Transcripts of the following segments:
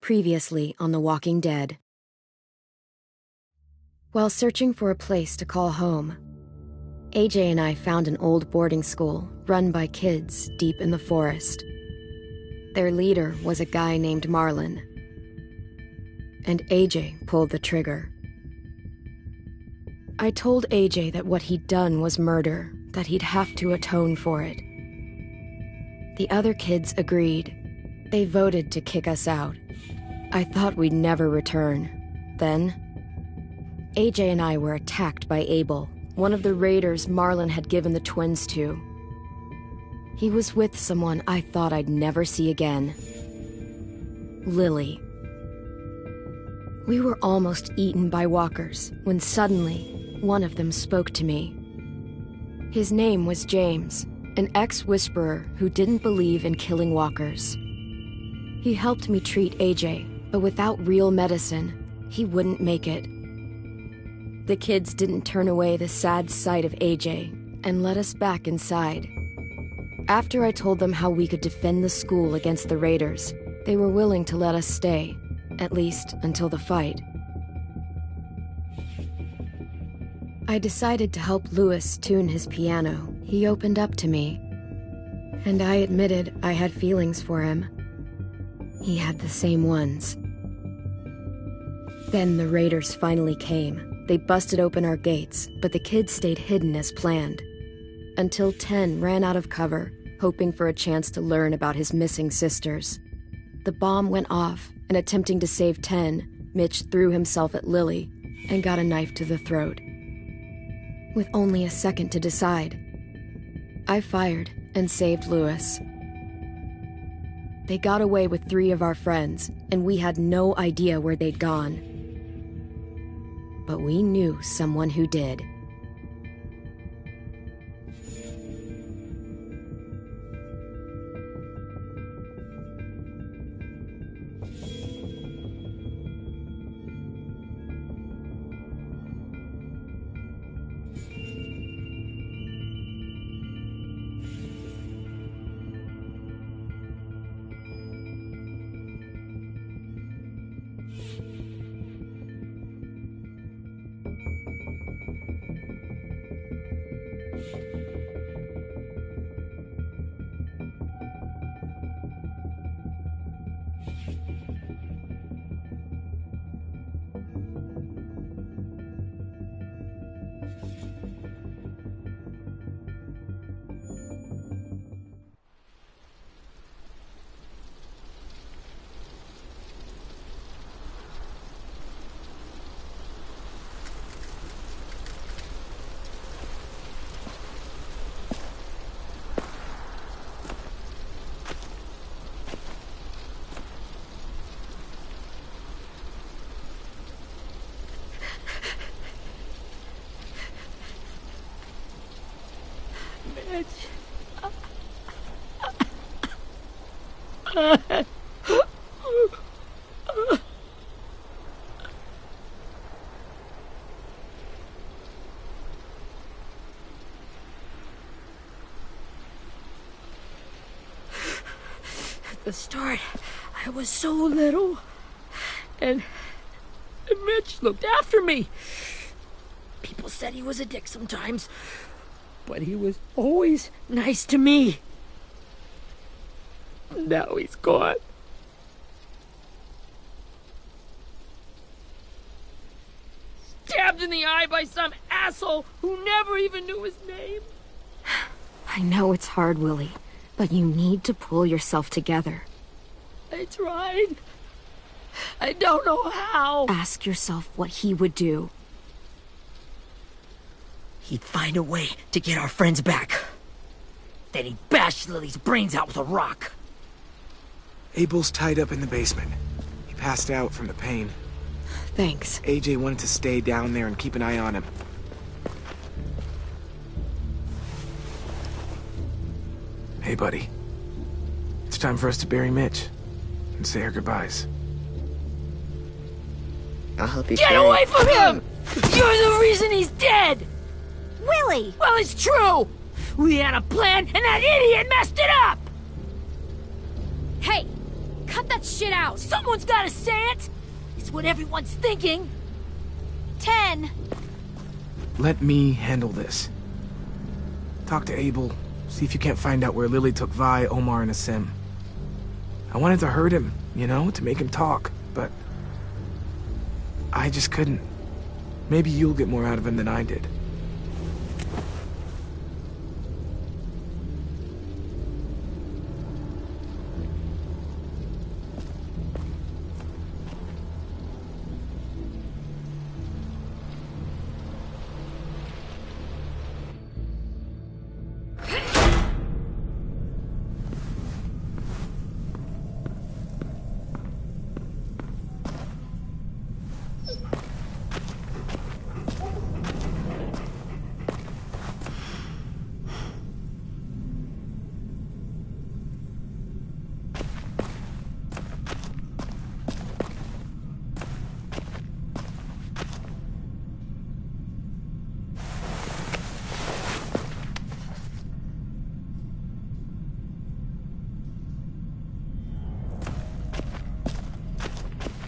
Previously on The Walking Dead. While searching for a place to call home, AJ and I found an old boarding school run by kids deep in the forest. Their leader was a guy named Marlon, and AJ pulled the trigger. I told AJ that what he'd done was murder, that he'd have to atone for it. The other kids agreed. They voted to kick us out. I thought we'd never return. Then, AJ and I were attacked by Abel, one of the raiders Marlon had given the twins to. He was with someone I thought I'd never see again. Lily. We were almost eaten by walkers when suddenly one of them spoke to me. His name was James, an ex-whisperer who didn't believe in killing walkers. He helped me treat AJ, but without real medicine, he wouldn't make it. The kids didn't turn away the sad sight of AJ and let us back inside. After I told them how we could defend the school against the raiders, they were willing to let us stay, at least until the fight. I decided to help Louis tune his piano. He opened up to me, and I admitted I had feelings for him. He had the same ones. Then the raiders finally came. They busted open our gates, but the kids stayed hidden as planned. Until Ten ran out of cover, hoping for a chance to learn about his missing sisters. The bomb went off, and attempting to save Ten, Mitch threw himself at Lily and got a knife to the throat. With only a second to decide, I fired and saved Louis. They got away with 3 of our friends, and we had no idea where they'd gone. But we knew someone who did. At the start, I was so little, and Mitch looked after me. People said he was a dick sometimes, but he was always nice to me. Now he's gone. Stabbed in the eye by some asshole who never even knew his name. I know it's hard, Willie, but you need to pull yourself together. I tried. I don't know how. Ask yourself what he would do. He'd find a way to get our friends back. Then he'd bash Lily's brains out with a rock. Abel's tied up in the basement. He passed out from the pain. Thanks. AJ wanted to stay down there and keep an eye on him. Hey, buddy. It's time for us to bury Mitch and say our goodbyes. I'll help you. Get away from him! You're the reason he's dead! Willie! Well, it's true! We had a plan, and that idiot messed it up! Hey, cut that shit out! Someone's gotta say it! It's what everyone's thinking! 10! Let me handle this. Talk to Abel, see if you can't find out where Lily took Vi, Omar, and Asim. I wanted to hurt him, you know, to make him talk, but I just couldn't. Maybe you'll get more out of him than I did.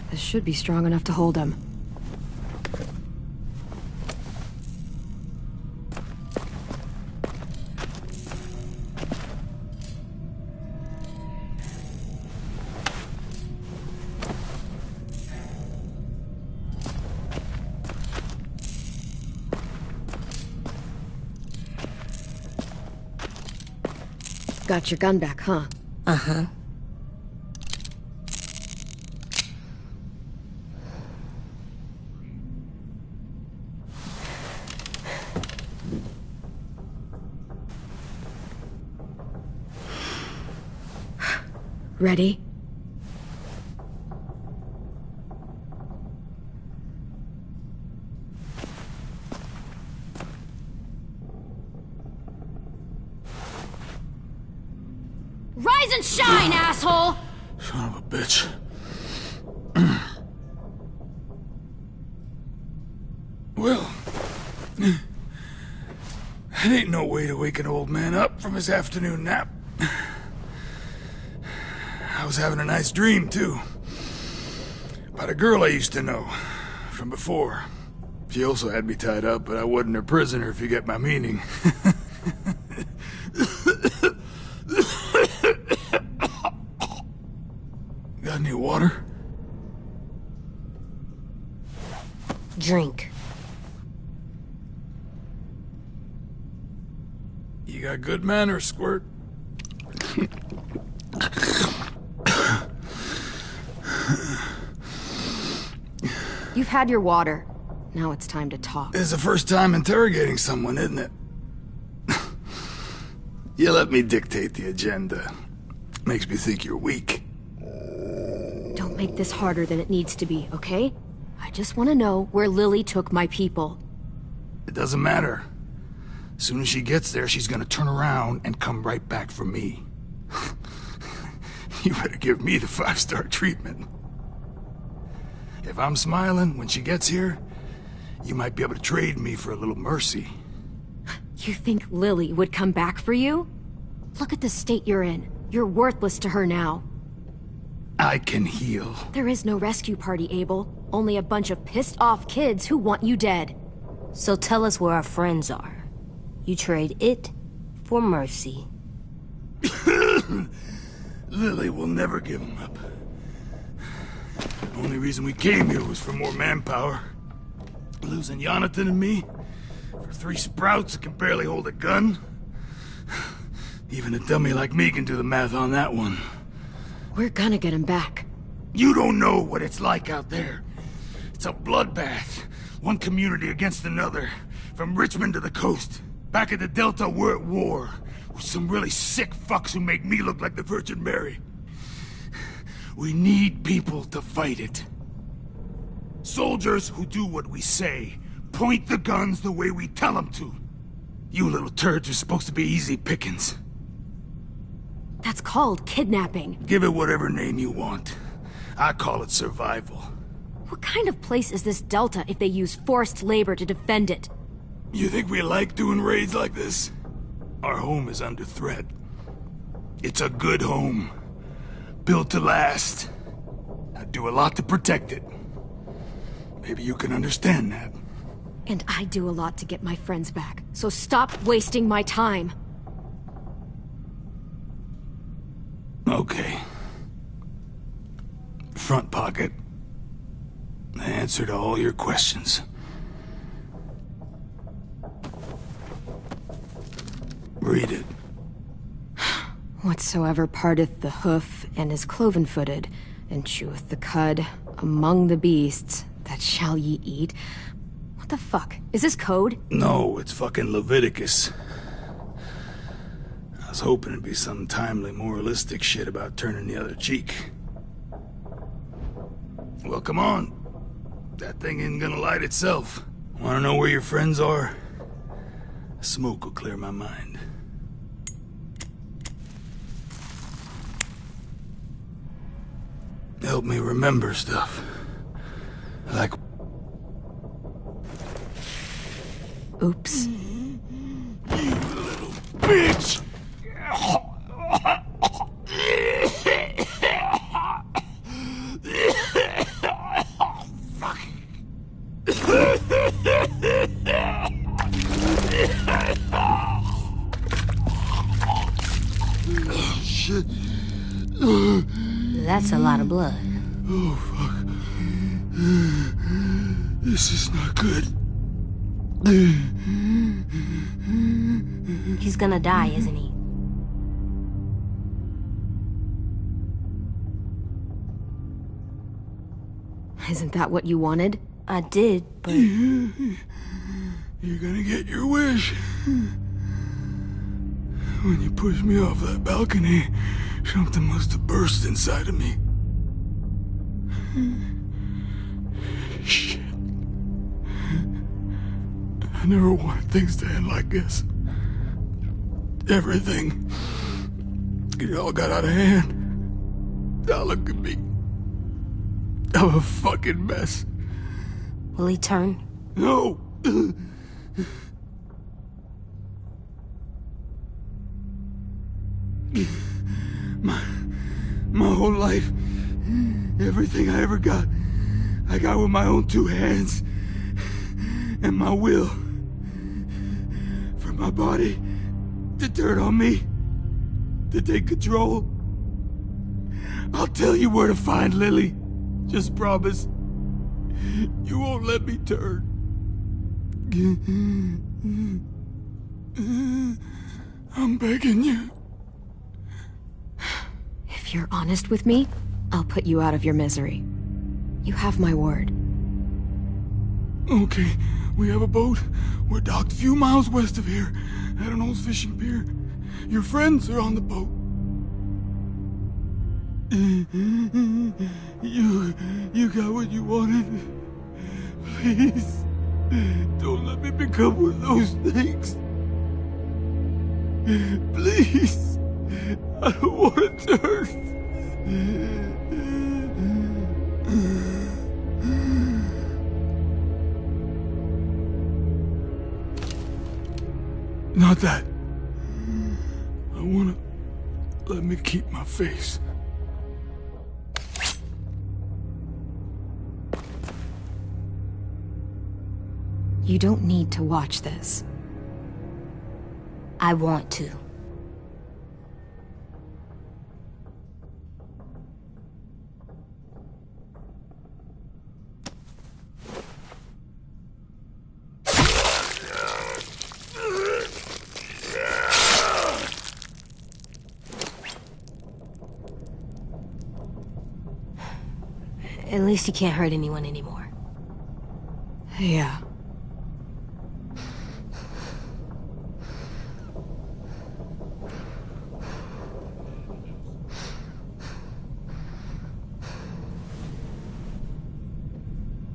This should be strong enough to hold him. Got your gun back, huh? Uh-huh. Ready? Rise and shine, asshole! Son of a bitch. Well, that ain't no way to wake an old man up from his afternoon nap. I was having a nice dream, too. About a girl I used to know from before. She also had me tied up, but I wasn't her prisoner, if you get my meaning. Got any water? Drink. You got good manners, Squirt. You've had your water. Now it's time to talk. It's the first time interrogating someone, isn't it? You let me dictate the agenda. Makes me think you're weak. Don't make this harder than it needs to be, okay? I just want to know where Lily took my people. It doesn't matter. As soon as she gets there, she's gonna turn around and come right back for me. You better give me the 5-star treatment. If I'm smiling when she gets here, you might be able to trade me for a little mercy. You think Lily would come back for you? Look at the state you're in. You're worthless to her now. I can heal. There is no rescue party, Abel. Only a bunch of pissed-off kids who want you dead. So tell us where our friends are. You trade it for mercy. Lily will never give him up. The only reason we came here was for more manpower. Losing Jonathan and me for 3 sprouts that can barely hold a gun. Even a dummy like me can do the math on that one. We're gonna get him back. You don't know what it's like out there. It's a bloodbath. One community against another. From Richmond to the coast. Back at the Delta, we're at war. With some really sick fucks who make me look like the Virgin Mary. We need people to fight it. Soldiers who do what we say. Point the guns the way we tell them to. You little turds are supposed to be easy pickings. That's called kidnapping. Give it whatever name you want. I call it survival. What kind of place is this Delta if they use forced labor to defend it? You think we like doing raids like this? Our home is under threat. It's a good home. built to last. I do a lot to protect it. Maybe you can understand that. And I do a lot to get my friends back, so stop wasting my time. Okay. Front pocket. The answer to all your questions. Read it. Whatsoever parteth the hoof and is cloven-footed, and cheweth the cud among the beasts, that shall ye eat. What the fuck? Is this code? No, it's fucking Leviticus. I was hoping it'd be some timely moralistic shit about turning the other cheek. Well, come on. That thing isn't gonna light itself. Wanna know where your friends are? Smoke will clear my mind. Help me remember stuff. Like... Oops. You little bitch! Shit. That's a lot of blood. Oh, fuck. This is not good. He's gonna die, isn't he? Isn't that what you wanted? I did, but... You're gonna get your wish. When you pushed me off that balcony, something must have burst inside of me. Shit. I never wanted things to end like this. Everything. It all got out of hand. Now look at me. I'm a fucking mess. Will he turn? No! My whole life, everything I ever got, I got with my own two hands and my will. For my body to turn on me, to take control. I'll tell you where to find Lily. Just promise. You won't let me turn. I'm begging you. If you're honest with me, I'll put you out of your misery. You have my word. Okay, we have a boat. We're docked a few miles west of here, at an old fishing pier. Your friends are on the boat. You got what you wanted. Please, don't let me become one of those things. Please, I don't want to turn. Not that. I wanna let me keep my face. You don't need to watch this. I want to. At least you can't hurt anyone anymore. Yeah.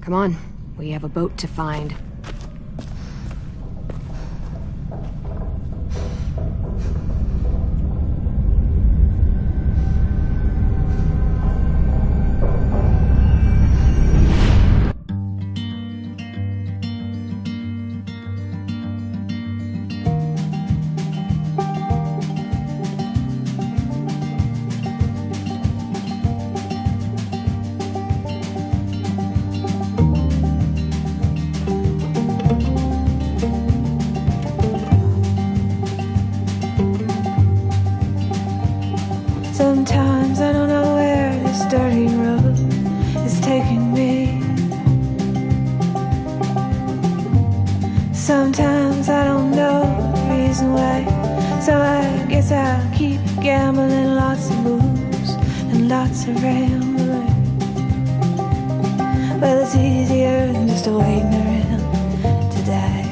Come on, we have a boat to find. guess I'll keep gambling, lots of moves and lots of rambling. Well, it's easier than just waiting around to die.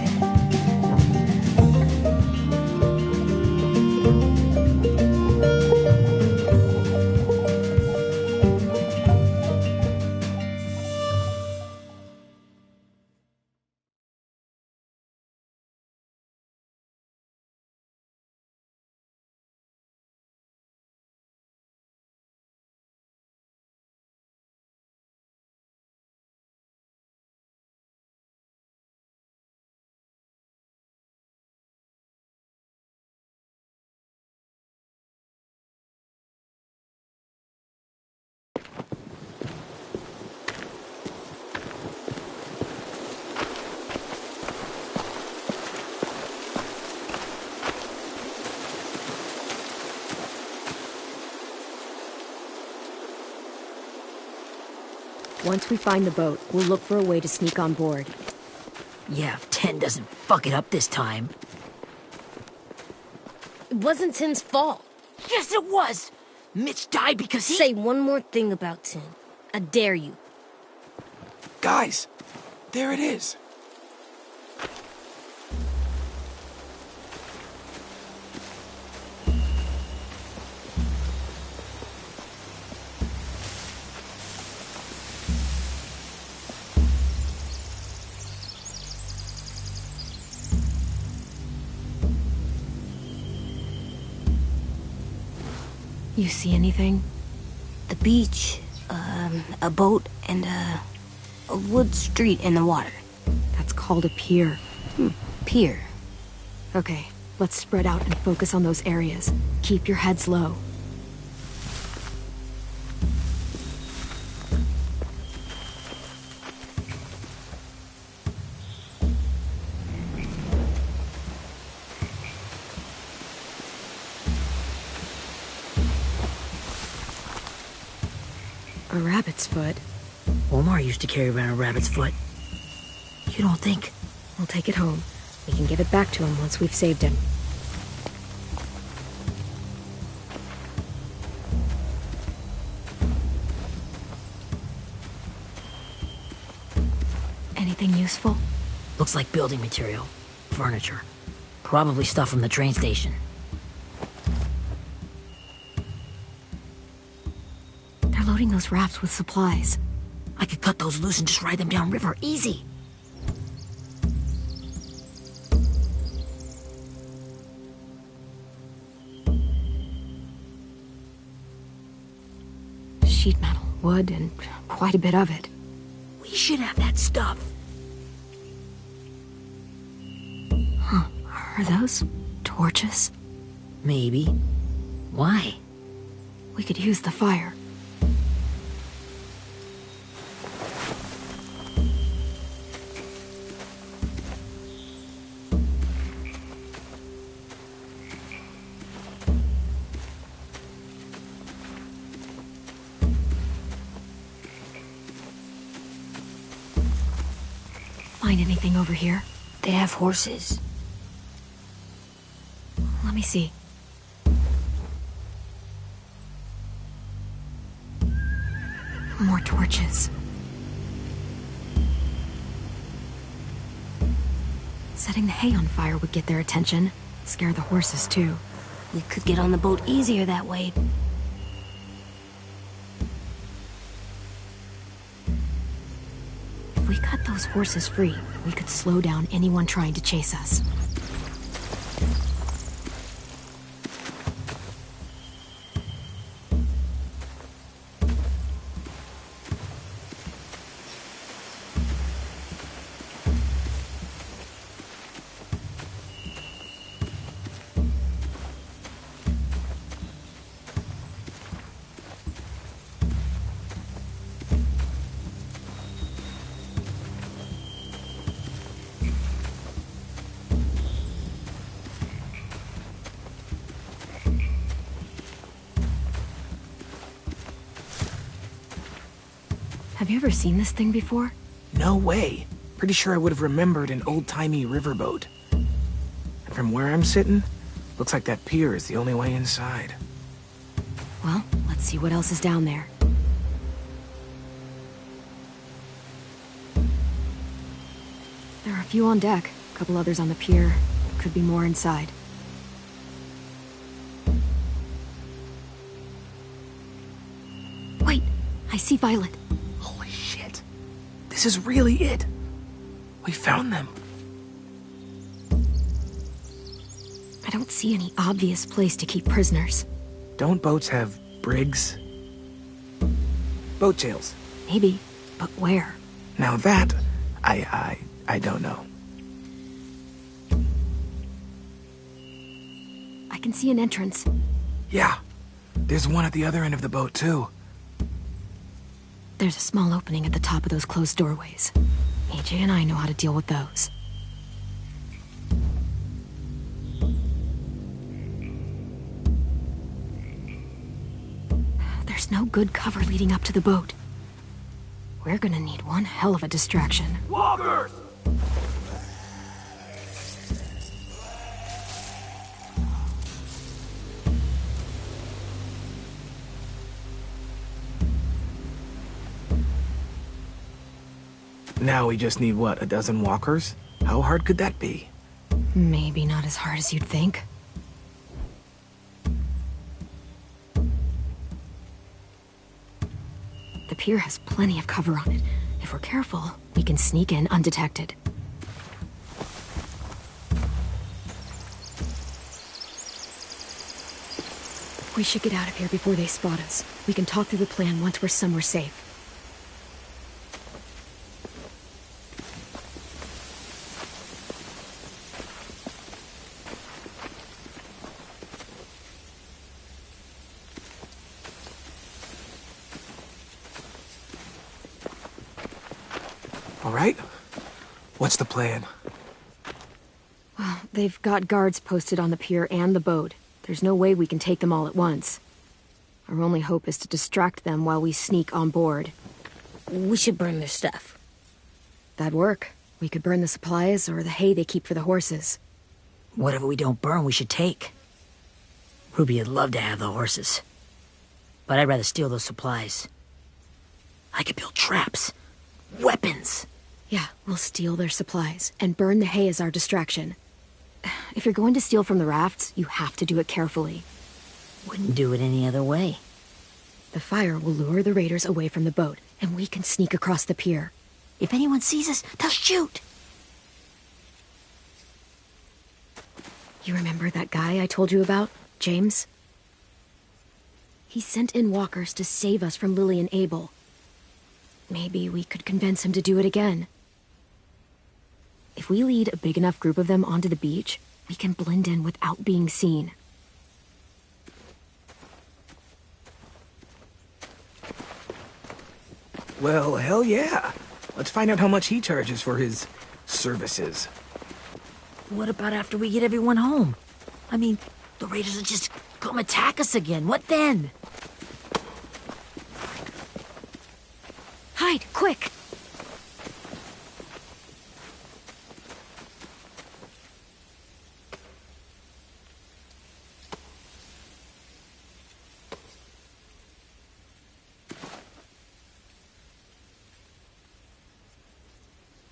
Once we find the boat, we'll look for a way to sneak on board. Yeah, if Ten doesn't fuck it up this time. It wasn't Tin's fault. Yes, it was! Mitch died because he— Say one more thing about Tin. I dare you. Guys, there it is. You see anything? The beach, a boat, and a wood street in the water. That's called a pier. Pier. Okay, let's spread out and focus on those areas. Keep your heads low. A rabbit's foot. Omar used to carry around a rabbit's foot. You don't think? We'll take it home. We can give it back to him once we've saved him. Anything useful? Looks like building material. Furniture. Probably stuff from the train station. They're loading those rafts with supplies. I could cut those loose and just ride them downriver. Easy. Sheet metal, wood, and quite a bit of it. We should have that stuff. Huh. Are those torches? Maybe. Why? We could use the fire. Find anything over here? They have horses. Let me see. More torches. Setting the hay on fire would get their attention. Scare the horses, too. We could get on the boat easier that way. If we cut those horses free, we could slow down anyone trying to chase us. Have you ever seen this thing before? No way. Pretty sure I would have remembered an old-timey riverboat. And from where I'm sitting, Looks like that pier is the only way inside. Well, let's see what else is down there. There are a few on deck, a couple others on the pier. Could be more inside. Wait, I see Violet. Holy shit. This is really it. We found them. I don't see any obvious place to keep prisoners. Don't boats have brigs? Boat jails. Maybe, but where? Now that, I don't know. I can see an entrance. Yeah, there's one at the other end of the boat too. There's a small opening at the top of those closed doorways. AJ and I know how to deal with those. There's no good cover leading up to the boat. We're gonna need one hell of a distraction. Walkers! Now we just need, what, a dozen walkers? How hard could that be? Maybe not as hard as you'd think. The pier has plenty of cover on it. If we're careful, we can sneak in undetected. We should get out of here before they spot us. We can talk through the plan once we're somewhere safe. All right. What's the plan? Well, they've got guards posted on the pier and the boat. There's no way we can take them all at once. Our only hope is to distract them while we sneak on board. We should burn their stuff. That'd work. We could burn the supplies or the hay they keep for the horses. Whatever we don't burn, we should take. Ruby would love to have the horses. But I'd rather steal those supplies. I could build traps. Weapons. Yeah, we'll steal their supplies and burn the hay as our distraction. If you're going to steal from the rafts, you have to do it carefully. Wouldn't do it any other way. The fire will lure the raiders away from the boat, and we can sneak across the pier. If anyone sees us, they'll shoot. You remember that guy I told you about, James? He sent in walkers to save us from Lily and Abel. Maybe we could convince him to do it again. If we lead a big enough group of them onto the beach, we can blend in without being seen. Well, hell yeah. Let's find out how much he charges for his services. What about after we get everyone home? I mean, the raiders will just come attack us again. What then? Hide, quick!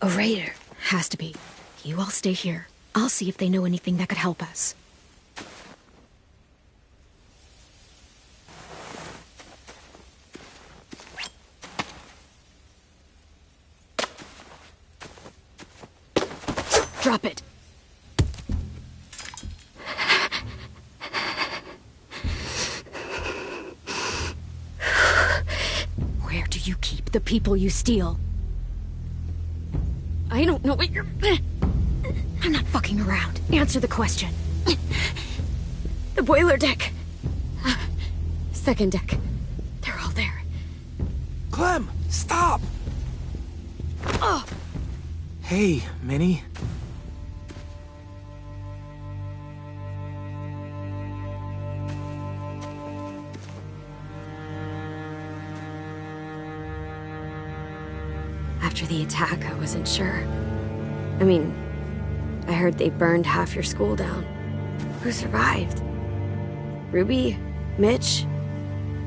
A raider. Has to be. You all stay here. I'll see if they know anything that could help us. Drop it. Where do you keep the people you steal? I don't know what you're... I'm not fucking around. Answer the question. The boiler deck. Second deck. They're all there. Clem, stop! Oh! Hey, Minnie. After the attack, I wasn't sure. I mean, I heard they burned half your school down. Who survived? Ruby? Mitch?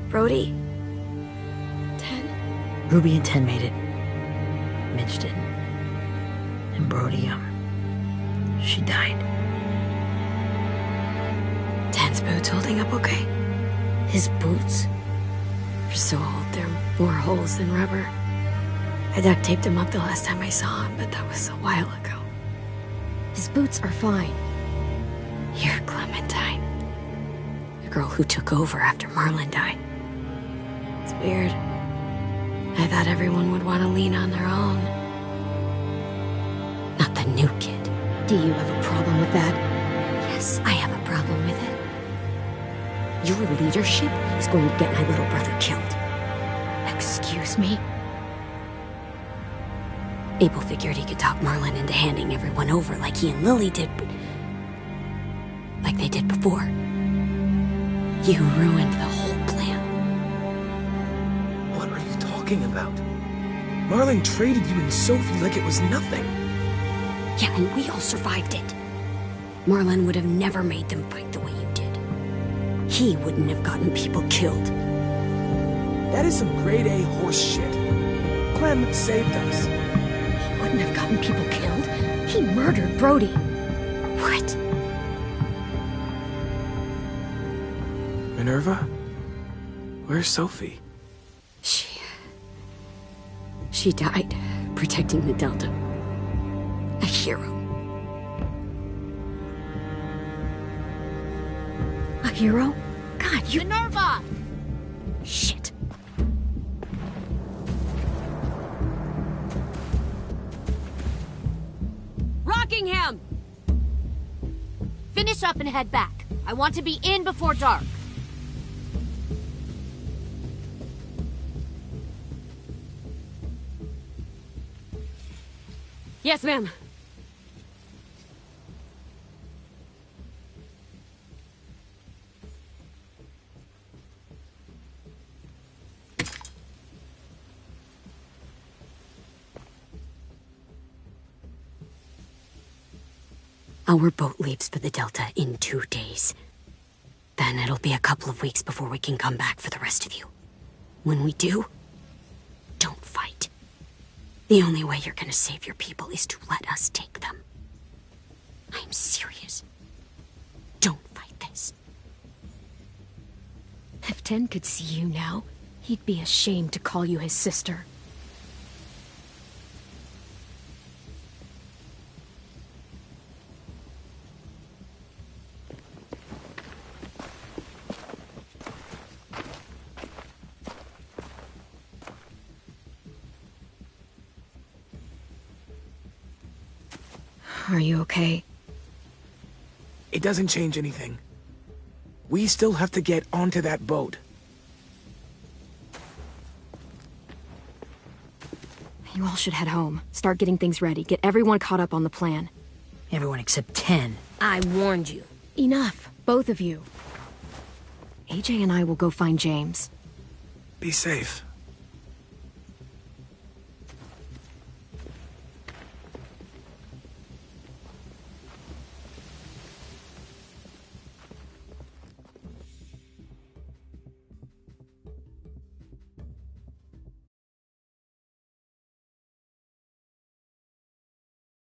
Brody? Ten? Ruby and Ten made it. Mitch didn't. And Brody, she died. Ten's boots holding up okay? His boots? They're so old, there are more holes than rubber. I duct taped him up the last time I saw him, but that was a while ago. His boots are fine. You're Clementine. The girl who took over after Marlon died. It's weird. I thought everyone would want to lean on their own. Not the new kid. Do you have a problem with that? Yes, I have a problem with it. Your leadership is going to get my little brother killed. Excuse me? Abel figured he could talk Marlon into handing everyone over like he and Lily did, but... like they did before. You ruined the whole plan. What are you talking about? Marlon traded you and Sophie like it was nothing. Yeah, and we all survived it. Marlon would have never made them fight the way you did. He wouldn't have gotten people killed. That is some grade A horse shit. Clem saved us. He wouldn't have gotten people killed. He murdered Brody. What? Minerva? Where's Sophie? She died protecting the Delta. A hero. A hero? God, you... Minerva! Shit. Rockingham! Finish up and head back. I want to be in before dark. Yes, ma'am. Our boat leaves for the Delta in 2 days. Then it'll be a couple of weeks before we can come back for the rest of you. When we do, don't fight. The only way you're gonna save your people is to let us take them. I'm serious. Don't fight this. If Ten could see you now, he'd be ashamed to call you his sister. Are you okay? It doesn't change anything. We still have to get onto that boat. You all should head home. Start getting things ready. Get everyone caught up on the plan. Everyone except 10. I warned you. Enough, both of you. AJ and I will go find James. Be safe.